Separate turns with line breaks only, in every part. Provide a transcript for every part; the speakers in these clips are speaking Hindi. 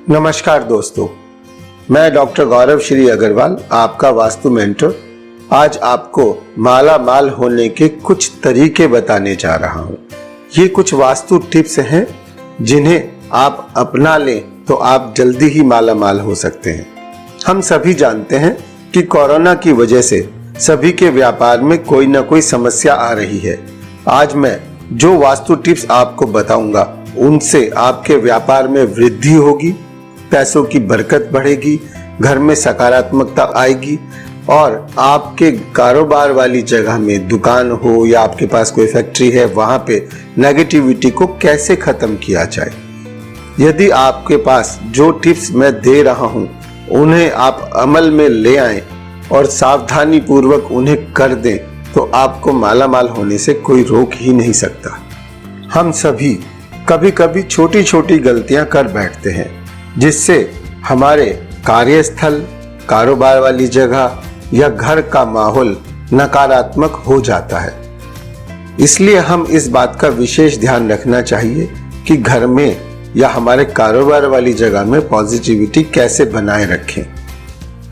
नमस्कार दोस्तों, मैं डॉक्टर गौरव श्री अग्रवाल, आपका वास्तु मेंटर। आज आपको माला माल होने के कुछ तरीके बताने जा रहा हूँ। ये कुछ वास्तु टिप्स हैं जिन्हें आप अपना लें तो आप जल्दी ही माला माल हो सकते हैं। हम सभी जानते हैं कि कोरोना की वजह से सभी के व्यापार में कोई ना कोई समस्या आ रही है। आज मैं जो वास्तु टिप्स आपको बताऊंगा उनसे आपके व्यापार में वृद्धि होगी, पैसों की बरकत बढ़ेगी, घर में सकारात्मकता आएगी और आपके कारोबार वाली जगह में दुकान हो या आपके पास कोई फैक्ट्री है, वहां पे नेगेटिविटी को कैसे खत्म किया जाए। यदि आपके पास जो टिप्स मैं दे रहा हूं उन्हें आप अमल में ले आएं और सावधानी पूर्वक उन्हें कर दें तो आपको माला माल होने से कोई रोक ही नहीं सकता। हम सभी कभी कभी छोटी छोटी गलतियां कर बैठते हैं जिससे हमारे कार्यस्थल, कारोबार वाली जगह या घर का माहौल नकारात्मक हो जाता है। इसलिए हम इस बात का विशेष ध्यान रखना चाहिए कि घर में या हमारे कारोबार वाली जगह में पॉजिटिविटी कैसे बनाए रखें।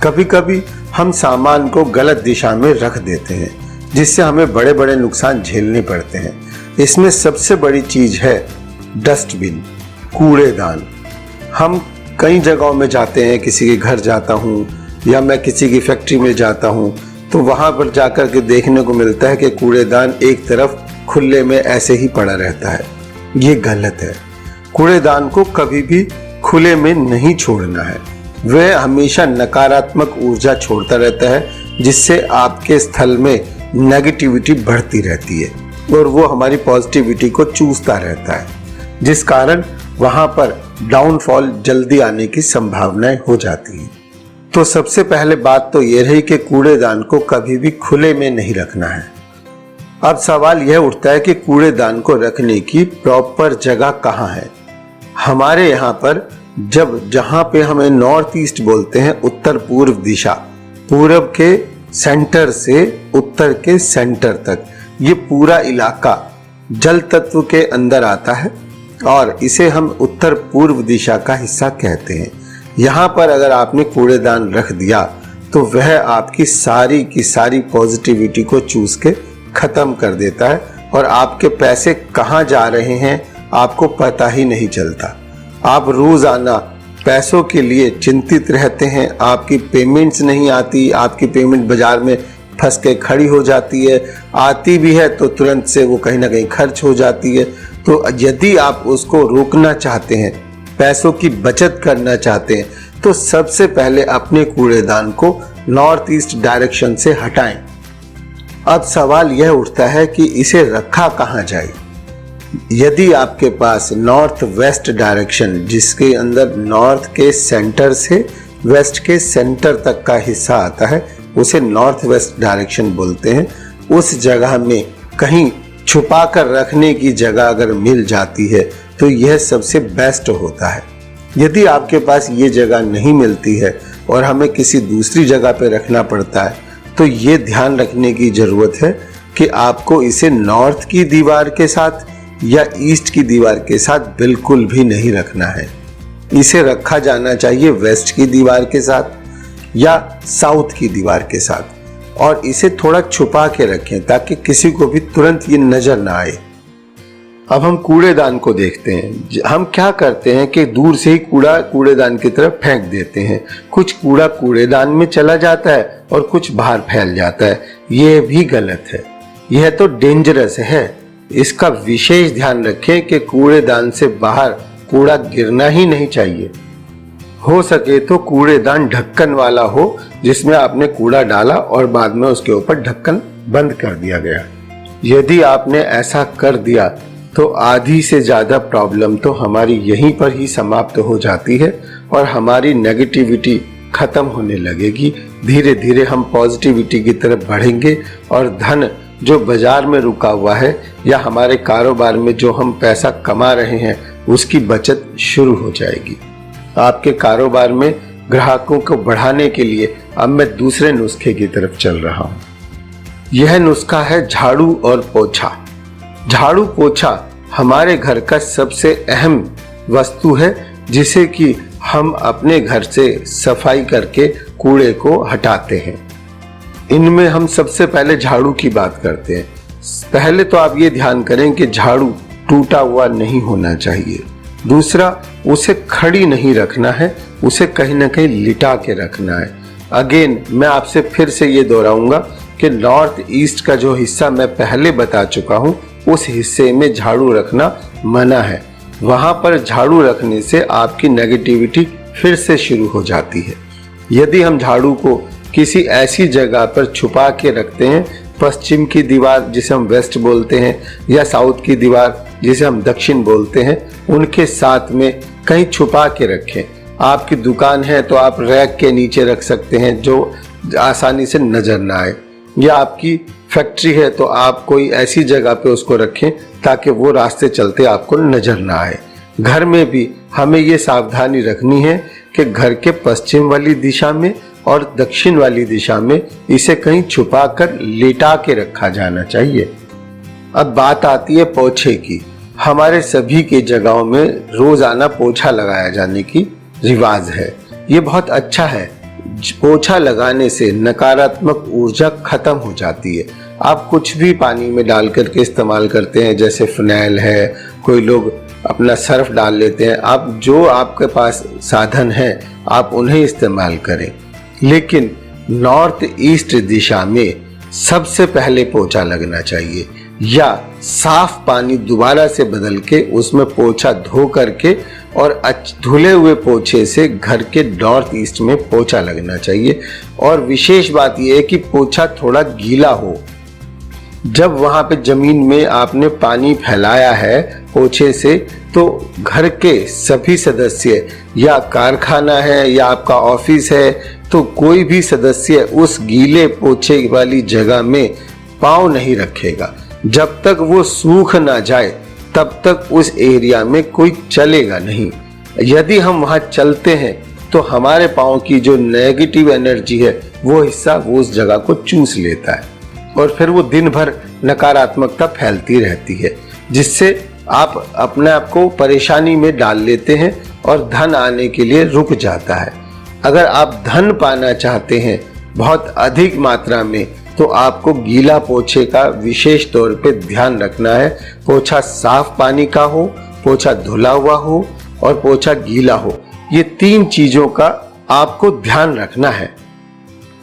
कभी कभी हम सामान को गलत दिशा में रख देते हैं जिससे हमें बड़े बड़े नुकसान झेलने पड़ते हैं। इसमें सबसे बड़ी चीज है डस्टबिन, कूड़ेदान। हम कई जगहों में जाते हैं, किसी के घर जाता हूँ या मैं किसी की फैक्ट्री में जाता हूँ तो वहाँ पर जाकर के देखने को मिलता है कि कूड़ेदान एक तरफ खुले में ऐसे ही पड़ा रहता है। ये गलत है। कूड़ेदान को कभी भी खुले में नहीं छोड़ना है। वह हमेशा नकारात्मक ऊर्जा छोड़ता रहता है जिससे आपके स्थल में नेगेटिविटी बढ़ती रहती है और वो हमारी पॉजिटिविटी को चूसता रहता है, जिस कारण वहाँ पर डाउनफॉल जल्दी आने की संभावनाएं हो जाती हैं। तो सबसे पहले बात तो ये रही कि कूड़ेदान को कभी भी खुले में नहीं रखना है। अब सवाल यह उठता है कि कूड़ेदान को रखने की प्रॉपर जगह कहाँ है। हमारे यहाँ पर जहाँ पे हमें नॉर्थ ईस्ट बोलते हैं, उत्तर पूर्व दिशा, पूरब के सेंटर से उत्तर के सेंटर तक, ये पूरा इलाका जल तत्व के अंदर आता है और इसे हम उत्तर पूर्व दिशा का हिस्सा कहते हैं। यहाँ पर अगर आपने कूड़ेदान रख दिया तो वह आपकी सारी की सारी पॉजिटिविटी को चूस के खत्म कर देता है और आपके पैसे कहाँ जा रहे हैं आपको पता ही नहीं चलता। आप रोजाना पैसों के लिए चिंतित रहते हैं, आपकी पेमेंट्स नहीं आती, आपकी पेमेंट बाजार में फंस के खड़ी हो जाती है, आती भी है तो तुरंत से वो कहीं ना कहीं खर्च हो जाती है। तो यदि आप उसको रोकना चाहते हैं, पैसों की बचत करना चाहते हैं, तो सबसे पहले अपने कूड़ेदान को नॉर्थ ईस्ट डायरेक्शन से हटाएं। अब सवाल यह उठता है कि इसे रखा कहाँ जाए। यदि आपके पास नॉर्थ वेस्ट डायरेक्शन, जिसके अंदर नॉर्थ के सेंटर से वेस्ट के सेंटर तक का हिस्सा आता है, उसे नॉर्थ वेस्ट डायरेक्शन बोलते हैं, उस जगह में कहीं छुपा कर रखने की जगह अगर मिल जाती है तो यह सबसे बेस्ट होता है। यदि आपके पास ये जगह नहीं मिलती है और हमें किसी दूसरी जगह पे रखना पड़ता है तो ये ध्यान रखने की ज़रूरत है कि आपको इसे नॉर्थ की दीवार के साथ या ईस्ट की दीवार के साथ बिल्कुल भी नहीं रखना है। इसे रखा जाना चाहिए वेस्ट की दीवार के साथ या साउथ की दीवार के साथ, और इसे थोड़ा छुपा के रखें ताकि किसी को भी तुरंत ये नजर ना आए। अब हम कूड़ेदान को देखते हैं। हम क्या करते हैं कि दूर से ही कूड़ा कूड़ेदान की तरफ फेंक देते हैं। कुछ कूड़ा कूड़ेदान में चला जाता है और कुछ बाहर फैल जाता है। ये भी गलत है, यह तो डेंजरस है। इसका विशेष ध्यान रखें कि कूड़ेदान से बाहर कूड़ा गिरना ही नहीं चाहिए। हो सके तो कूड़ेदान ढक्कन वाला हो जिसमें आपने कूड़ा डाला और बाद में उसके ऊपर ढक्कन बंद कर दिया गया। यदि आपने ऐसा कर दिया तो आधी से ज्यादा प्रॉब्लम तो हमारी यहीं पर ही समाप्त हो जाती है और हमारी नेगेटिविटी खत्म होने लगेगी। धीरे धीरे हम पॉजिटिविटी की तरफ बढ़ेंगे और धन जो बाजार में रुका हुआ है या हमारे कारोबार में जो हम पैसा कमा रहे हैं उसकी बचत शुरू हो जाएगी। आपके कारोबार में ग्राहकों को बढ़ाने के लिए अब मैं दूसरे नुस्खे की तरफ चल रहा हूँ। यह नुस्खा है झाड़ू और पोछा। झाड़ू पोछा हमारे घर का सबसे अहम वस्तु है जिसे कि हम अपने घर से सफाई करके कूड़े को हटाते हैं। इनमें हम सबसे पहले झाड़ू की बात करते हैं। पहले तो आप ये ध्यान करें कि झाड़ू टूटा हुआ नहीं होना चाहिए। दूसरा, उसे खड़ी नहीं रखना है, उसे कहीं ना कहीं लिटा के रखना है। अगेन मैं आपसे फिर से ये दोहराऊंगा कि नॉर्थ ईस्ट का जो हिस्सा मैं पहले बता चुका हूँ, उस हिस्से में झाड़ू रखना मना है। वहां पर झाड़ू रखने से आपकी नेगेटिविटी फिर से शुरू हो जाती है। यदि हम झाड़ू को किसी ऐसी जगह पर छुपा के रखते हैं, पश्चिम की दीवार जिसे हम वेस्ट बोलते हैं, या साउथ की दीवार जिसे हम दक्षिण बोलते हैं, उनके साथ में कहीं छुपा के रखें। आपकी दुकान है तो आप रैक के नीचे रख सकते हैं जो आसानी से नजर ना आए, या आपकी फैक्ट्री है तो आप कोई ऐसी जगह पे उसको रखें ताकि वो रास्ते चलते आपको नजर ना आए। घर में भी हमें ये सावधानी रखनी है कि घर के पश्चिम वाली दिशा में और दक्षिण वाली दिशा में इसे कहीं छुपा कर लेटा के रखा जाना चाहिए। अब बात आती है पोछे की। हमारे सभी के जगहों में रोजाना पोछा लगाया जाने की रिवाज है। ये बहुत अच्छा है। पोछा लगाने से नकारात्मक ऊर्जा खत्म हो जाती है। आप कुछ भी पानी में डाल करके इस्तेमाल करते हैं, जैसे फिनाइल है, कोई लोग अपना सर्फ डाल लेते हैं। आप जो आपके पास साधन है आप उन्हें इस्तेमाल करें, लेकिन नॉर्थ ईस्ट दिशा में सबसे पहले पोछा लगना चाहिए, या साफ पानी दोबारा से बदल के उसमें पोछा धो करके और धुले हुए पोछे से घर के नॉर्थ ईस्ट में पोछा लगना चाहिए। और विशेष बात यह है कि पोछा थोड़ा गीला हो। जब वहां पे जमीन में आपने पानी फैलाया है पोछे से, तो घर के सभी सदस्य, या कारखाना है या आपका ऑफिस है, तो कोई भी सदस्य उस गीले पोछे वाली जगह में पाँव नहीं रखेगा। जब तक वो सूख ना जाए तब तक उस एरिया में कोई चलेगा नहीं। यदि हम वहां चलते हैं तो हमारे पाँव की जो नेगेटिव एनर्जी है वो हिस्सा वो उस जगह को चूस लेता है, और फिर वो दिन भर नकारात्मकता फैलती रहती है, जिससे आप अपने आप को परेशानी में डाल लेते हैं और धन आने के लिए रुक जाता है। अगर आप धन पाना चाहते हैं बहुत अधिक मात्रा में, तो आपको गीला पोछे का विशेष तौर पे ध्यान रखना है। पोछा साफ पानी का हो, पोछा धुला हुआ हो और पोछा गीला हो। ये तीन चीजों का आपको ध्यान रखना है।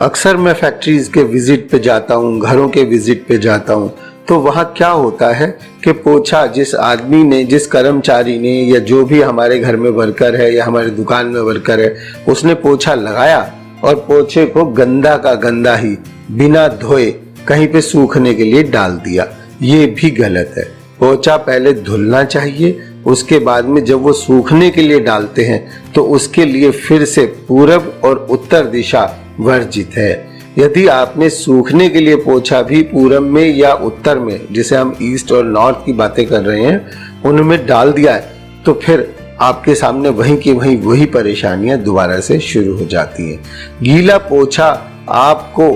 अक्सर मैं फैक्ट्रीज के विजिट पे जाता हूँ, घरों के विजिट पे जाता हूँ, तो वहाँ क्या होता है कि पोछा जिस आदमी ने, जिस कर्मचारी ने, या जो भी हमारे घर में वर्कर है या हमारे दुकान में वर्कर है, उसने पोछा लगाया और पोछे को गंदा का गंदा ही बिना धोए कहीं पे सूखने के लिए डाल दिया। ये भी गलत है। पोछा पहले धुलना चाहिए, उसके बाद में जब वो सूखने के लिए डालते हैं तो उसके लिए फिर से पूरब और उत्तर दिशा वर्जित है। यदि आपने सूखने के लिए पोछा भी पूरब में या उत्तर में, जिसे हम ईस्ट और नॉर्थ की बातें कर रहे हैं, उनमें डाल दिया है, तो फिर आपके सामने वहीं की वही परेशानियां दोबारा से शुरू हो जाती हैं। गीला पोछा आपको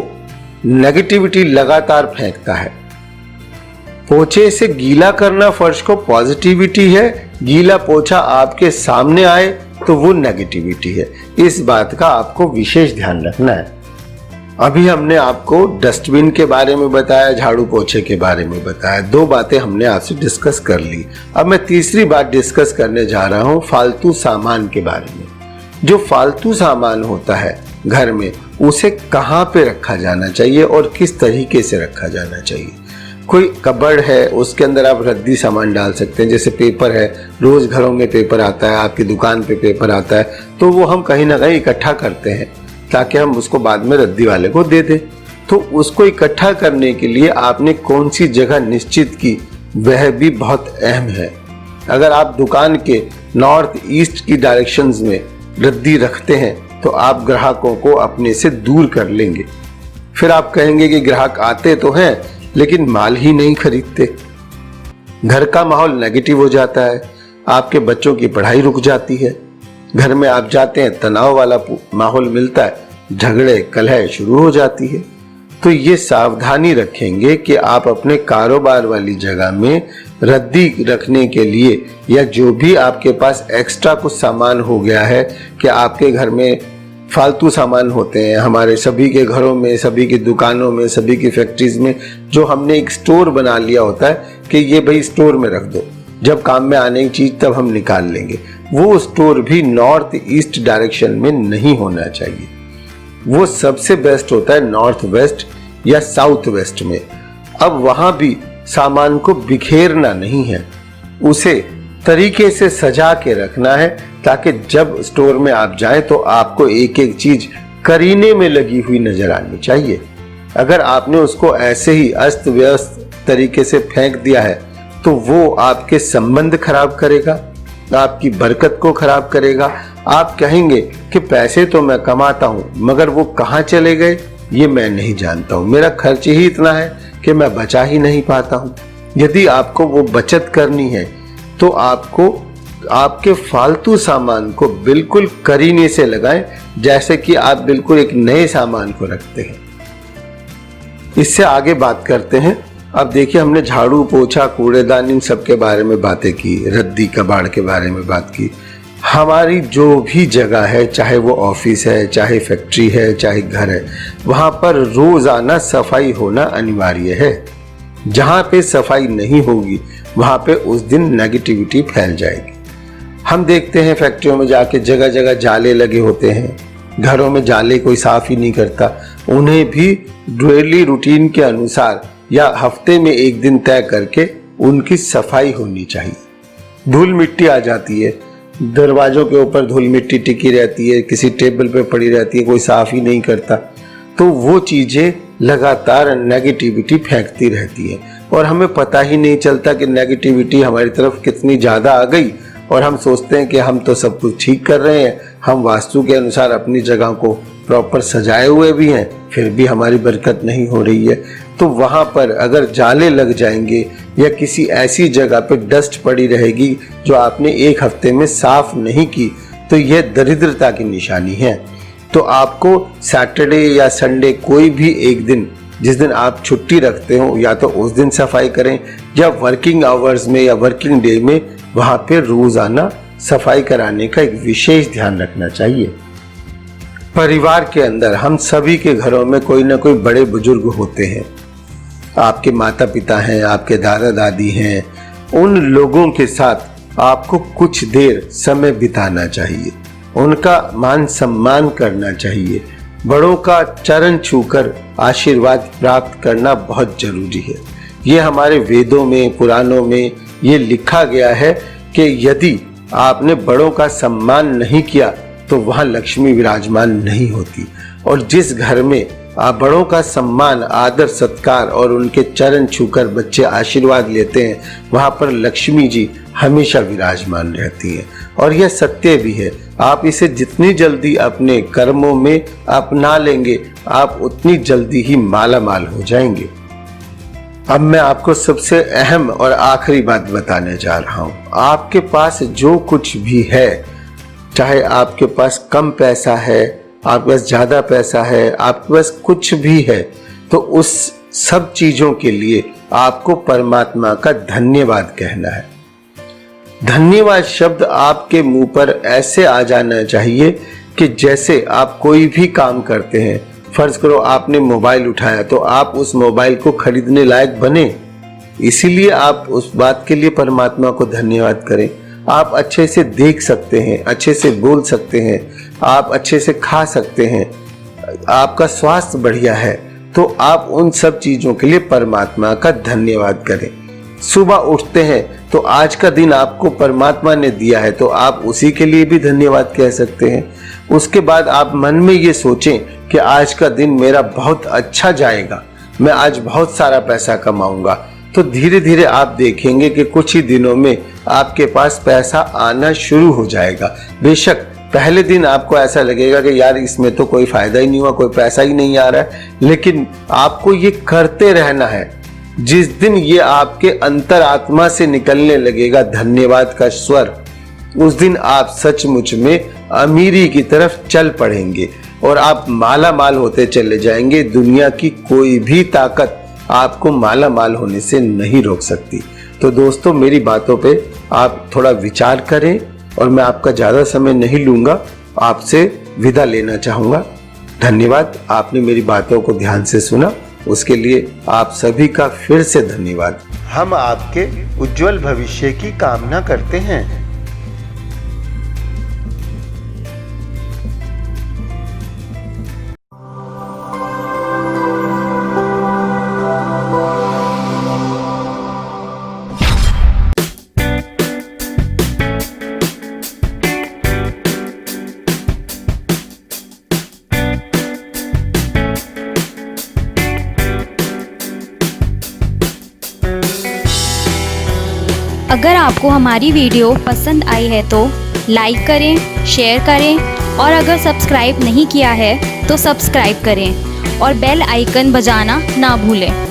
नेगेटिविटी लगातार फेंकता है। पोछे से गीला करना फर्श को पॉजिटिविटी है, गीला पोछा आपके सामने आए तो वो नेगेटिविटी है। इस बात का आपको विशेष ध्यान रखना है। अभी हमने आपको डस्टबिन के बारे में बताया, झाड़ू पोछे के बारे में बताया। दो बातें हमने आपसे डिस्कस कर ली। अब मैं तीसरी बात डिस्कस करने जा रहा हूँ फालतू सामान के बारे में। जो फालतू सामान होता है घर में, उसे कहाँ पे रखा जाना चाहिए और किस तरीके से रखा जाना चाहिए। कोई कबर्ड है, उसके अंदर आप रद्दी सामान डाल सकते हैं, जैसे पेपर है, रोज घरों में पेपर आता है, आपकी दुकान पे पेपर आता है, तो वो हम कहीं ना कहीं इकट्ठा करते हैं ताकि हम उसको बाद में रद्दी वाले को दे दें। तो उसको इकट्ठा करने के लिए आपने कौन सी जगह निश्चित की, वह भी बहुत अहम है। अगर आप दुकान के नॉर्थ ईस्ट की डायरेक्शंस में रद्दी रखते हैं तो आप ग्राहकों को अपने से दूर कर लेंगे। फिर आप कहेंगे कि ग्राहक आते तो हैं लेकिन माल ही नहीं खरीदते। घर का माहौल नेगेटिव हो जाता है, आपके बच्चों की पढ़ाई रुक जाती है। घर में आप जाते हैं, तनाव वाला माहौल मिलता है, झगड़े कलह शुरू हो जाती है। तो ये सावधानी रखेंगे कि आप अपने कारोबार वाली जगह में रद्दी रखने के लिए, या जो भी आपके पास एक्स्ट्रा कुछ सामान हो गया है कि आपके घर में फालतू सामान होते हैं, हमारे सभी के घरों में, सभी की दुकानों में, सभी की फैक्ट्रीज में, जो हमने एक स्टोर बना लिया होता है कि ये भाई स्टोर में रख दो, जब काम में आने की चीज तब हम निकाल लेंगे। वो स्टोर भी नॉर्थ ईस्ट डायरेक्शन में नहीं होना चाहिए। वो सबसे बेस्ट होता है नॉर्थ वेस्ट या साउथ वेस्ट में। अब वहां भी सामान को बिखेरना नहीं है, उसे तरीके से सजा के रखना है, ताकि जब स्टोर में आप जाएं तो आपको एक एक चीज करीने में लगी हुई नजर आनी चाहिए। अगर आपने उसको ऐसे ही अस्त व्यस्त तरीके से फेंक दिया है तो वो आपके संबंध खराब करेगा, आपकी बरकत को खराब करेगा। आप कहेंगे कि पैसे तो मैं कमाता हूं मगर वो कहां चले गए ये मैं नहीं जानता हूं, मेरा खर्च ही इतना है कि मैं बचा ही नहीं पाता हूं। यदि आपको वो बचत करनी है तो आपको आपके फालतू सामान को बिल्कुल करीने से लगाएं, जैसे कि आप बिल्कुल एक नए सामान को रखते हैं। इससे आगे बात करते हैं। अब देखिए, हमने झाड़ू पोछा कूड़ेदान इन सब के बारे में बातें की, रद्दी कबाड़ के बारे में बात की। हमारी जो भी जगह है, चाहे वो ऑफिस है, चाहे फैक्ट्री है, चाहे घर है, वहां पर रोजाना सफाई होना अनिवार्य है। जहां पे सफाई नहीं होगी वहां पे उस दिन नेगेटिविटी फैल जाएगी। हम देखते हैं फैक्ट्रियों में जाके जगह जगह जाले लगे होते हैं, घरों में जाले कोई साफ ही नहीं करता। उन्हें भी डेली रूटीन के अनुसार या हफ्ते में एक दिन तय करके उनकी सफाई होनी चाहिए। धूल मिट्टी आ जाती है, दरवाजों के ऊपर धूल मिट्टी टिकी रहती है, किसी टेबल पे पड़ी रहती है, कोई साफ ही नहीं करता, तो वो चीजें लगातार नेगेटिविटी फेंकती रहती है और हमें पता ही नहीं चलता कि नेगेटिविटी हमारी तरफ कितनी ज्यादा आ गई। और हम सोचते हैं कि हम तो सब कुछ ठीक कर रहे हैं, हम वास्तु के अनुसार अपनी जगह को प्रॉपर सजाए हुए भी हैं, फिर भी हमारी बरकत नहीं हो रही है। तो वहां पर अगर जाले लग जाएंगे या किसी ऐसी जगह पे डस्ट पड़ी रहेगी जो आपने एक हफ्ते में साफ नहीं की, तो यह दरिद्रता की निशानी है। तो आपको सैटरडे या संडे कोई भी एक दिन, जिस दिन आप छुट्टी रखते हो, या तो उस दिन सफाई करें, या वर्किंग आवर्स में या वर्किंग डे में वहां पे रोजाना सफाई कराने का एक विशेष ध्यान रखना चाहिए। परिवार के अंदर हम सभी के घरों में कोई ना कोई बड़े बुजुर्ग होते हैं, आपके माता पिता हैं, आपके दादा दादी हैं। उन लोगों के साथ आपको कुछ देर समय बिताना चाहिए, उनका मान सम्मान करना चाहिए, बड़ों का चरण छूकर आशीर्वाद प्राप्त करना बहुत जरूरी है। ये हमारे वेदों में, पुराणों में ये लिखा गया है कि यदि आपने बड़ों का सम्मान नहीं किया तो वहां लक्ष्मी विराजमान नहीं होती। और जिस घर में आप बड़ों का सम्मान, आदर, सत्कार और उनके चरण छूकर बच्चे आशीर्वाद लेते हैं, वहां पर लक्ष्मी जी हमेशा विराजमान रहती है। और यह सत्य भी है। आप इसे जितनी जल्दी अपने कर्मों में अपना लेंगे, आप उतनी जल्दी ही माला माल हो जाएंगे। अब मैं आपको सबसे अहम और आखिरी बात बताने जा रहा हूं। आपके पास जो कुछ भी है, चाहे आपके पास कम पैसा है, आपके पास ज्यादा पैसा है, आपके पास कुछ भी है, तो उस सब चीजों के लिए आपको परमात्मा का धन्यवाद कहना है। धन्यवाद शब्द आपके मुंह पर ऐसे आ जाना चाहिए कि जैसे आप कोई भी काम करते हैं, फर्ज करो आपने मोबाइल उठाया तो आप उस मोबाइल को खरीदने लायक बने, इसीलिए आप उस बात के लिए परमात्मा को धन्यवाद करें। आप अच्छे से देख सकते हैं, अच्छे से बोल सकते हैं, आप अच्छे से खा सकते हैं, आपका स्वास्थ्य बढ़िया है, तो आप उन सब चीजों के लिए परमात्मा का धन्यवाद करें। सुबह उठते हैं तो आज का दिन आपको परमात्मा ने दिया है, तो आप उसी के लिए भी धन्यवाद कह सकते हैं। उसके बाद आप मन में ये सोचें कि आज का दिन मेरा बहुत अच्छा जाएगा, मैं आज बहुत सारा पैसा कमाऊंगा, तो धीरे धीरे आप देखेंगे कि कुछ ही दिनों में आपके पास पैसा आना शुरू हो जाएगा। बेशक पहले दिन आपको ऐसा लगेगा कि यार इसमें तो कोई फायदा ही नहीं हुआ, कोई पैसा ही नहीं आ रहा है, लेकिन आपको ये करते रहना है। जिस दिन ये आपके अंतरात्मा से निकलने लगेगा धन्यवाद का स्वर, उस दिन आप सचमुच में अमीरी की तरफ चल पड़ेंगे और आप माला माल होते चले जाएंगे। दुनिया की कोई भी ताकत आपको माला माल होने से नहीं रोक सकती। तो दोस्तों मेरी बातों पे आप थोड़ा विचार करें और मैं आपका ज़्यादा समय नहीं लूँगा, आपसे विदा लेना चाहूँगा। धन्यवाद, आपने मेरी बातों को ध्यान से सुना, उसके लिए आप सभी का फिर से धन्यवाद। हम आपके उज्जवल भविष्य की कामना करते हैं।
अगर आपको हमारी वीडियो पसंद आई है तो लाइक करें, शेयर करें और अगर सब्सक्राइब नहीं किया है तो सब्सक्राइब करें और बेल आइकन बजाना ना भूलें।